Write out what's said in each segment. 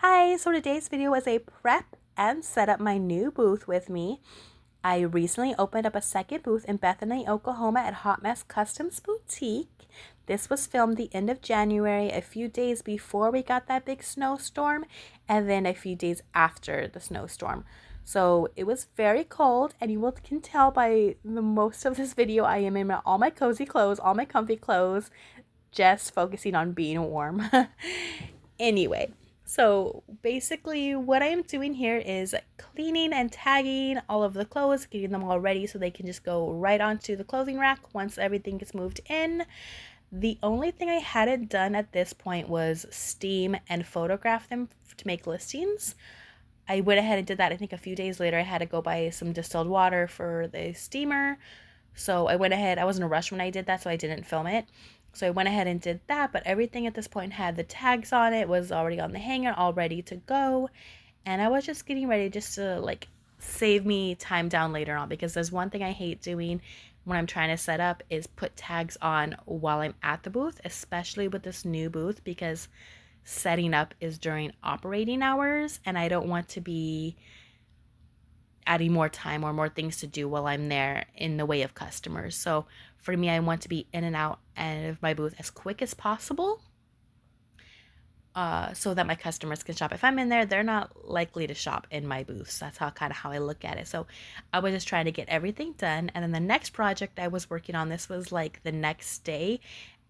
Hi, so today's video is a prep and set up my new booth with me. I recently opened up a second booth in Bethany, Oklahoma at Hot Mess Customs Boutique. This was filmed the end of January, a few days before we got that big snowstorm, and then a few days after the snowstorm. So it was very cold, and can tell by the most of this video I am in all my cozy clothes, all my comfy clothes, just focusing on being warm. Anyway, so basically what I am doing here is cleaning and tagging all of the clothes, getting them all ready so they can just go right onto the clothing rack once everything gets moved in. The only thing I hadn't done at this point was steam and photograph them to make listings. I went ahead and did that. I think a few days later I had to go buy some distilled water for the steamer. So I went ahead, I was in a rush when I did that, so I didn't film it. So I went ahead and did that, but everything at this point had the tags on it, was already on the hanger, all ready to go. And I was just getting ready just to save me time down later on, because there's one thing I hate doing when I'm trying to set up is put tags on while I'm at the booth, especially with this new booth, because setting up is during operating hours and I don't want to be adding more time or more things to do while I'm there in the way of customers. So for me, I want to be in and out of my booth as quick as possible, so that my customers can shop. If I'm in there, they're not likely to shop in my booths. That's how I look at it. So I was just trying to get everything done. And then the next project I was working on, this was like the next day,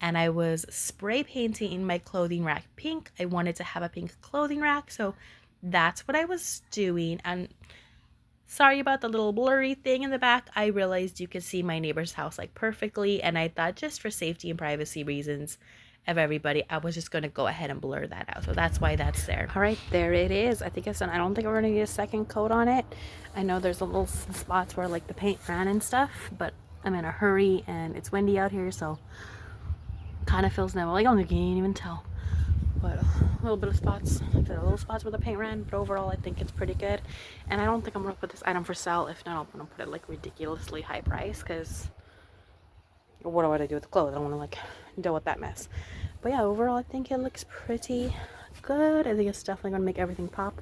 and I was spray painting my clothing rack pink. I wanted to have a pink clothing rack, so that's what I was doing. And sorry about the little blurry thing in the back. I realized you could see my neighbor's house perfectly, and I thought just for safety and privacy reasons of everybody, I was just going to go ahead and blur that out. So that's why that's there. All right, there it is. I think it's done. I don't think we're going to need a second coat on it. I know there's a little spots where the paint ran and stuff, but I'm in a hurry and it's windy out here, so kind of feels new. I don't think you can even tell. But a little bit of spots, little spots where the paint ran, but overall I think it's pretty good. And I don't think I'm gonna put this item for sale. If not, I'm gonna put it ridiculously high price, because what do I do with the clothes? I don't want to deal with that mess. But yeah, overall I think it looks pretty good. I think it's definitely gonna make everything pop.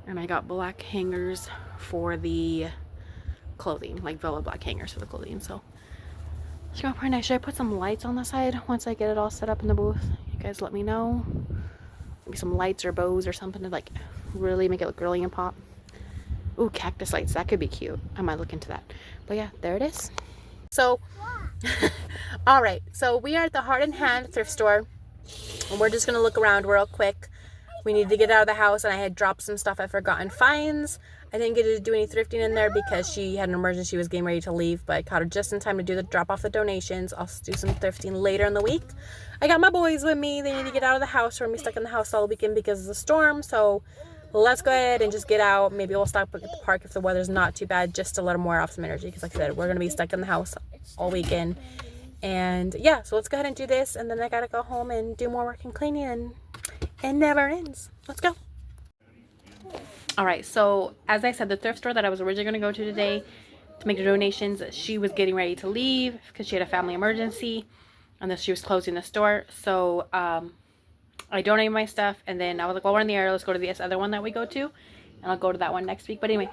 And I got black hangers for the clothing, velvet black hangers for the clothing. So it's gonna be pretty nice. Should I put some lights on the side once I get it all set up in the booth? You guys let me know. Maybe some lights or bows or something to really make it look girly and pop. Ooh, cactus lights. That could be cute. I might look into that. But yeah, there it is. So, all right. So we are at the Heart and Hand thrift store, and we're just gonna look around real quick. We need to get out of the house, and I had dropped some stuff at Forgotten Finds. I didn't get to do any thrifting in there because she had an emergency. She was getting ready to leave, but I caught her just in time to drop off the donations. I'll do some thrifting later in the week. I got my boys with me. They need to get out of the house. We're gonna be stuck in the house all weekend because of the storm. So let's go ahead and just get out. Maybe we'll stop at the park if the weather's not too bad, just to let them wear off some energy. Because like I said, we're gonna be stuck in the house all weekend. And yeah, so let's go ahead and do this, and then I gotta go home and do more work and cleaning, and it never ends. Let's go. All right, so as I said, the thrift store that I was originally going to go to today to make the donations, she was getting ready to leave because she had a family emergency, and then she was closing the store. So I donated my stuff, and then I was like, well, we're in the area, let's go to this other one that we go to, and I'll go to that one next week. But anyway,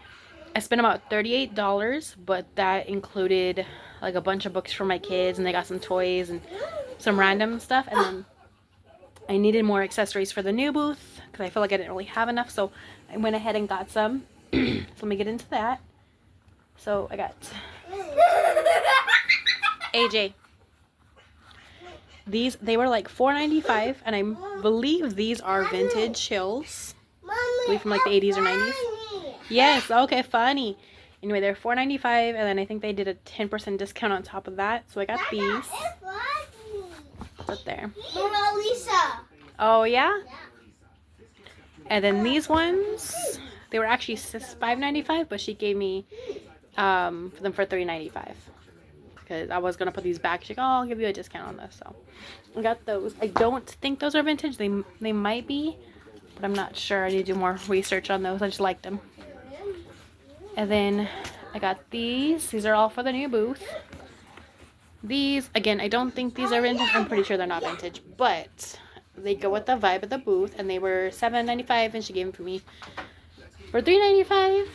I spent about $38, but that included a bunch of books for my kids, and they got some toys and some random stuff. And then I needed more accessories for the new booth because I feel like I didn't really have enough, so I went ahead and got some. So let me get into that. So I got AJ. These, they were like $4.95, and I believe these are vintage hills. I believe from the 80s or 90s. Yes, okay, funny. Anyway, they're $4.95, and then I think they did a 10% discount on top of that. So I got these. Up there. Mona Lisa. Oh yeah? And then these ones, they were actually $5.95, but she gave me them for $3.95 because I was gonna put these back. She's like, oh, I'll give you a discount on this. So I got those. I don't think those are vintage. They might be, but I'm not sure. I need to do more research on those. I just liked them. And then I got these. These are all for the new booth. These, again, I don't think these are vintage. I'm pretty sure they're not vintage, but They go with the vibe of the booth, and they were $7.95, and she gave them to me for $3.95.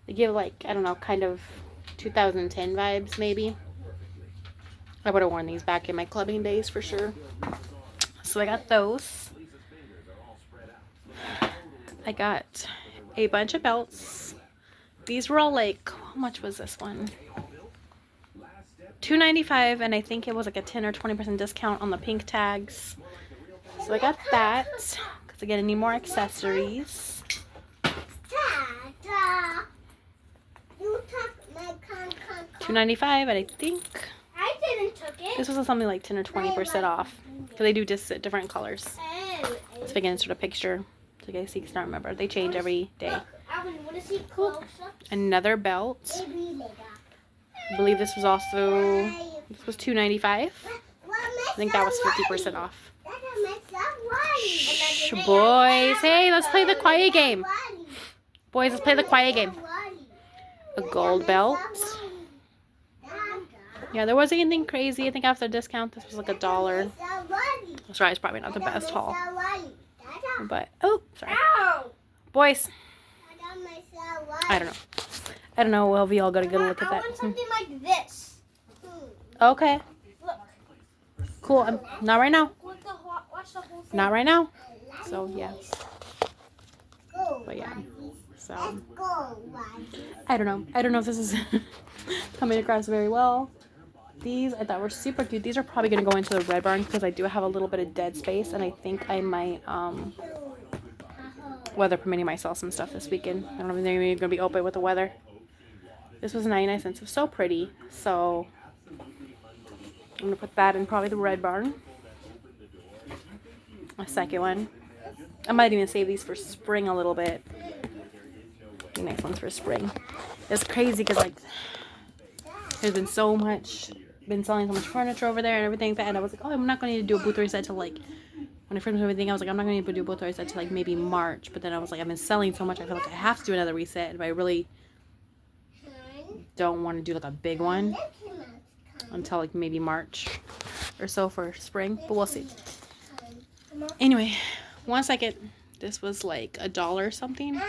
They give, like, I don't know, kind of 2010 vibes, maybe. I would have worn these back in my clubbing days for sure. So I got those. I got a bunch of belts. These were all like, how much was this one? $2.95, and I think it was like a 10 or 20% discount on the pink tags. So I got that because again, I need more accessories. $2.95, and I think I didn't took it. this was something like 10 or 20% off because they do just different colors. Let's begin insert a picture so you guys see, can remember. They change every day. Another belt. I believe this was $2.95. I think that was 50% off. Shh, boys, hey, let's play the quiet game. Boys, let's play the quiet game. A gold belt. Yeah, there wasn't anything crazy. I think after discount, this was like $1. Sorry, it's probably not the best haul. But, oh, sorry. Boys. I don't know. I don't know. Well, we all got to get a look at that. I want something like this. Okay. Look. Cool. Not right now. Watch the whole thing. Not right now. So, yeah. But, yeah. So, I don't know. I don't know if this is coming across very well. These I thought were super cute. These are probably going to go into the Red Barn because I do have a little bit of dead space, and I think I might, weather permitting, myself some stuff this weekend. I don't know if they're even going to be open with the weather. This was 99 cents. It was so pretty. So I'm going to put that in probably the Red Barn. A second one. I might even save these for spring a little bit. The nice ones for spring. It's crazy because, like, there's been selling so much furniture over there and everything. And I was like, oh, I'm not going to do a booth reset till, like, when I first moved everything, I was like, I'm not going to do a booth reset till, like, maybe March. But then I was like, I've been selling so much, I feel like I have to do another reset. But I really don't want to do, like, a big one until, like, maybe March or so for spring. But we'll see. Anyway, 1 second. This was like $1 or something.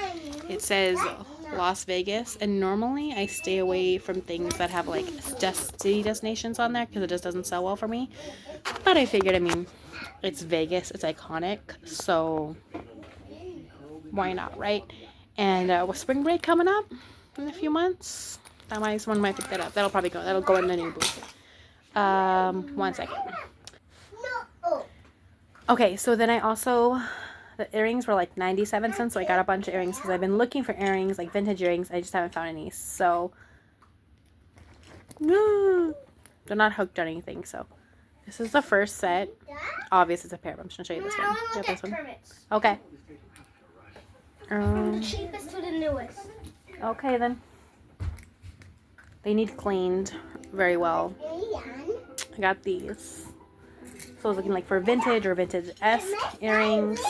It says Las Vegas, and normally I stay away from things that have like city destinations on there because it just doesn't sell well for me. But I figured, I mean, it's Vegas, it's iconic, so why not, right? And with spring break coming up in a few months, someone might pick that up. That'll go in the new booth. 1 second. Okay, so then I also, the earrings were like 97 cents, so I got a bunch of earrings because I've been looking for earrings, like vintage earrings. I just haven't found any, so they're not hooked or anything. So this is the first set. Obviously, it's a pair, but I'm just gonna show you this one. Look This at one. Kermit's. Okay. Cheapest to the newest. Okay then. They need cleaned very well. I got these. So I was looking like for vintage or vintage-esque earrings.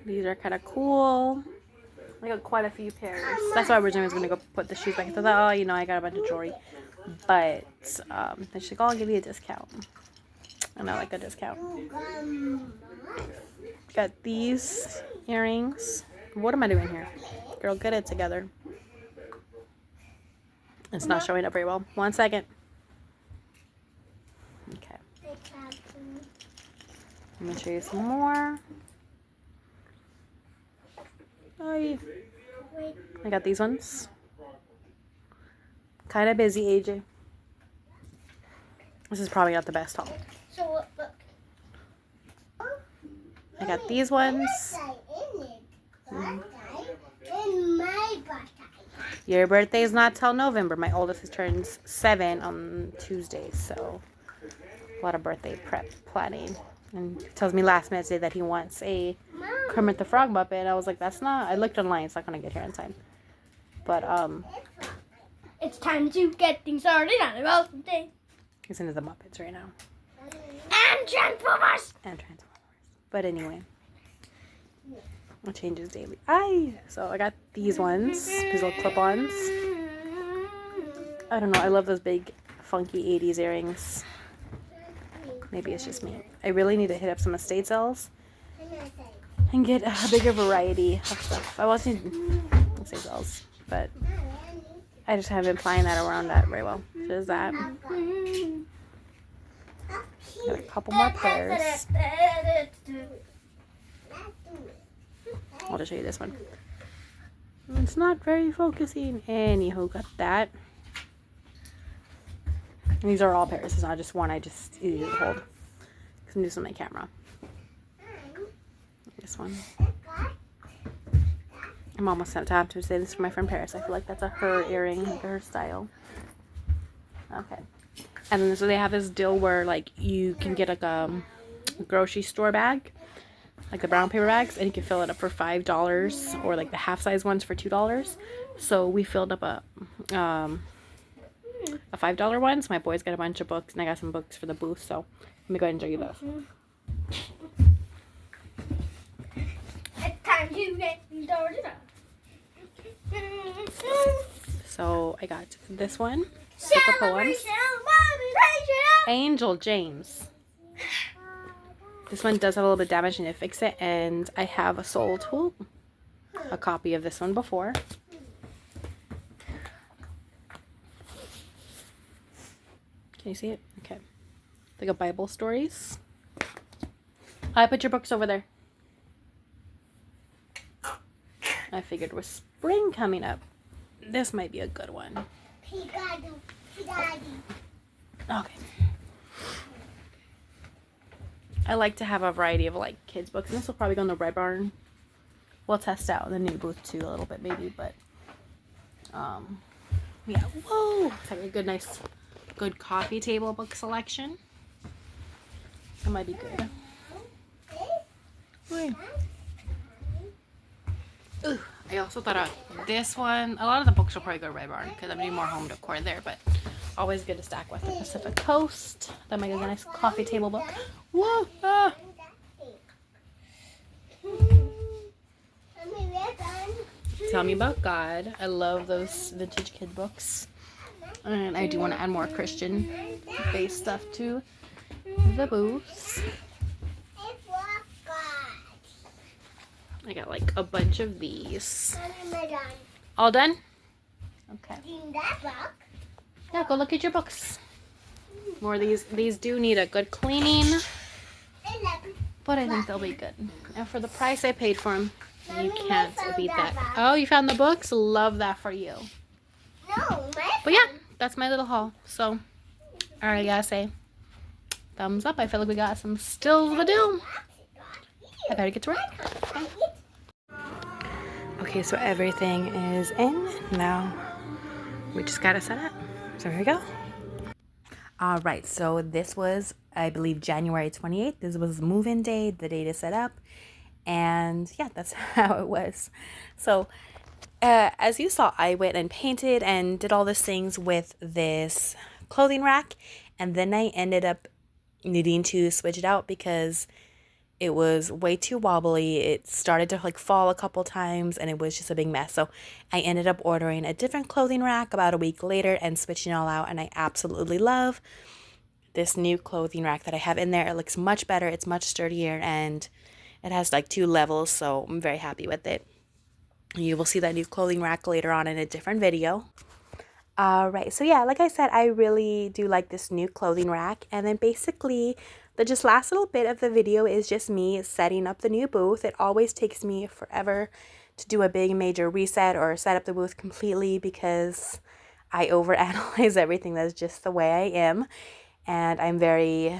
These are kind of cool. I got quite a few pairs. That's why I originally was going to go put the shoes back. I thought, oh, you know, I got a bunch of jewelry. But they should all give you a discount. And I like a discount. Got these earrings. What am I doing here? Girl, get it together. It's not showing up very well. 1 second. Okay. Let me show you some more. Oh, I got these ones. Kind of busy, AJ. This is probably not the best haul. So look. I got these ones. Your birthday is not till November. My oldest turns 7 on Tuesday, so a lot of birthday prep planning. And he tells me last minute today that he wants a Kermit the Frog Muppet. I was like, that's not. I looked online. It's not gonna get here in time. But It's time to get things started on a welcome day. he's into the Muppets right now. And Transformers. But anyway, it changes daily. So I got these ones, these little clip-ons. I don't know. I love those big funky 80s earrings. Maybe it's just me. I really need to hit up some estate sales and get a bigger variety of stuff. I was in estate sales, but I just haven't been applying that around that very well. So there's that. Got a couple more pairs. I'll just show you this one. It's not very focusing. Anywho, got that. And these are all pairs. It's not just one. I just easy to hold because I'm using my camera. This one. I'm almost out of time to say this for my friend Paris. I feel like that's a her earring, like her style. Okay. And then so they have this deal where like you can get like a grocery store bag, like the brown paper bags, and you can fill it up for $5, or like the half size ones for $2. So we filled up a $5 one. So my boys got a bunch of books, and I got some books for the booth. So let me go ahead and show you those. It's time to get started. So I got this one, book of poems, Angel James. This one does have a little bit of damage, and to fix it, and I have sold a copy of this one before. Can you see it? Okay. Like a Bible stories. I put your books over there. I figured with spring coming up, this might be a good one. Okay. I like to have a variety of like kids books, and this will probably go in the Red Barn. We'll test out the new booth too a little bit maybe, but yeah. Whoa! It's like a good coffee table book selection. That might be good. Wait. Ooh, I also thought of this one. A lot of the books will probably go to Red Barn because I'm doing more home decor there, but always good to stack with the Pacific Coast. That might be a nice coffee table book. Whoa! Ah. Tell Me About God. I love those vintage kid books. And I do want to add more Christian-based stuff to the booths. I got like a bunch of these. All done? Okay. Yeah, go look at your books. More of these. These do need a good cleaning, but I think they'll be good. And for the price I paid for them, you can't beat that. Oh, you found the books? Love that for you. But yeah, that's my little haul. So, alright, I gotta say, thumbs up. I feel like we got some stills to do. I better get to work. Bye. Okay, so everything is in now. We just gotta set up. So here we go. All right, so this was, I believe, January 28th. This was move-in day, the day to set up. And yeah, that's how it was. So as you saw, I went and painted and did all these things with this clothing rack. And then I ended up needing to switch it out because it was way too wobbly. It started to like fall a couple times and it was just a big mess. So I ended up ordering a different clothing rack about a week later and switching it all out. And I absolutely love this new clothing rack that I have in there. It looks much better. It's much sturdier and it has like 2 levels. So I'm very happy with it. You will see that new clothing rack later on in a different video. Alright, so yeah, like I said, I really do like this new clothing rack. And then basically the just last little bit of the video is just me setting up the new booth. It always takes me forever to do a big major reset or set up the booth completely because I overanalyze everything. That's just the way I am. And I'm very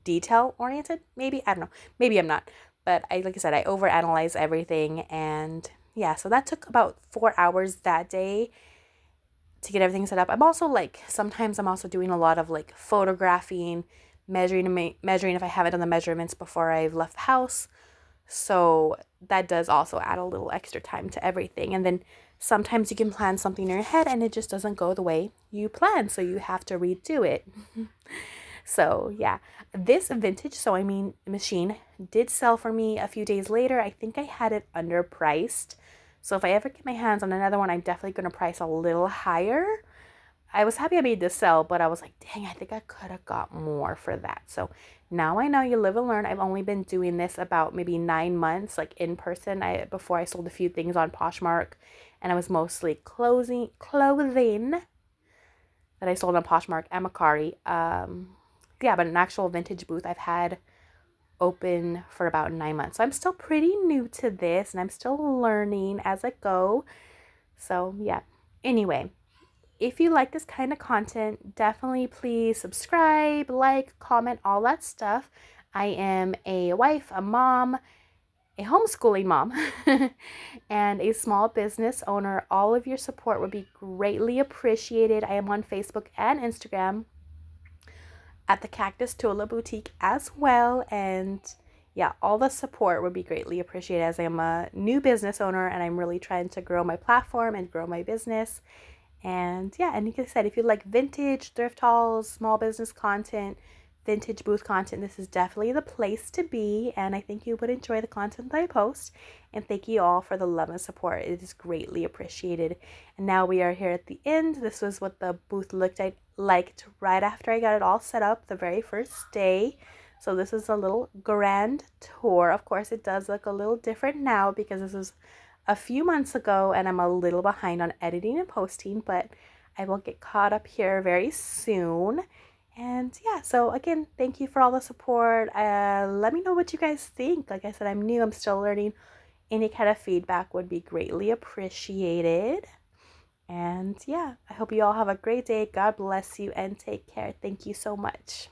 detail oriented, maybe. I don't know. Maybe I'm not. But like I said, I overanalyze everything. And yeah, so that took about 4 hours that day to get everything set up. I'm also like, sometimes I'm also doing a lot of like photographing, measuring if I haven't done the measurements before I've left the house. So that does also add a little extra time to everything. And then sometimes you can plan something in your head and it just doesn't go the way you plan. So you have to redo it. So yeah, this vintage sewing machine did sell for me a few days later. I think I had it underpriced. So if I ever get my hands on another one, I'm definitely going to price a little higher. I was happy I made this sale, but I was like, dang, I think I could have got more for that. So now I know, you live and learn. I've only been doing this about maybe 9 months, like in person. Before I sold a few things on Poshmark, and I was mostly clothing that I sold on Poshmark and Mercari. Yeah, but an actual vintage booth I've had open for about 9 months. So I'm still pretty new to this, and I'm still learning as I go. So yeah. Anyway, if you like this kind of content, definitely please subscribe, like, comment, all that stuff. I am a wife, a mom, a homeschooling mom, and a small business owner. All of your support would be greatly appreciated. I am on Facebook and Instagram at the Cactus Tula Boutique as well. And yeah, all the support would be greatly appreciated, as I am a new business owner and I'm really trying to grow my platform and grow my business. And yeah, and like I said, if you like vintage, thrift hauls, small business content, vintage booth content, this is definitely the place to be. And I think you would enjoy the content that I post. And thank you all for the love and support. It is greatly appreciated. And now we are here at the end. This was what the booth looked like right after I got it all set up the very first day. So this is a little grand tour. Of course, it does look a little different now because this was a few months ago and I'm a little behind on editing and posting, but I will get caught up here very soon. And yeah, so again, thank you for all the support. Let me know what you guys think. Like I said, I'm new, I'm still learning. Any kind of feedback would be greatly appreciated. And yeah, I hope you all have a great day. God bless you and take care. Thank you so much.